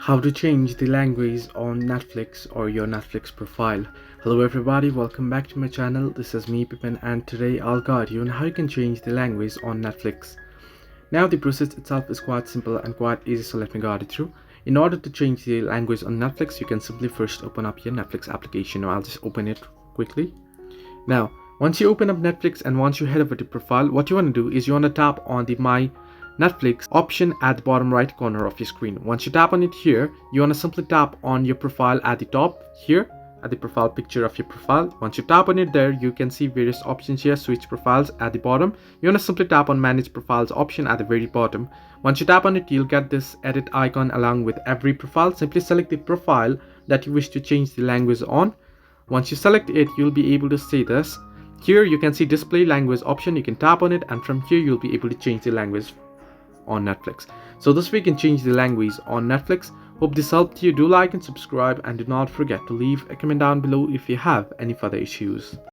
How to change the language on Netflix or your Netflix profile. Hello everybody, welcome back to my channel. This is me Pippin, and today I'll guide you on how you can change the language on Netflix. Now the process itself is quite simple and quite easy, so let me guide you through. In order to change the language on Netflix, you can simply first open up your Netflix application. Now I'll just open it quickly. Now once you open up Netflix and once you head over to profile, what you want to do is you want to tap on the My Netflix option at the bottom right corner of your screen. Once you tap on it here, you want to simply tap on your profile at the top here, at the profile picture of your profile. Once you tap on it there, you can see various options here. Switch profiles at the bottom. You want to simply tap on manage profiles option at the very bottom. Once you tap on it, you'll get this edit icon along with every profile. Simply select the profile that you wish to change the language on. Once you select it, you'll be able to see this. Here you can see display language option. You can tap on it, and from here you'll be able to change the language on Netflix. So this way you can change the language on Netflix. Hope this helped you. Do like and subscribe, and do not forget to leave a comment down below if you have any further issues.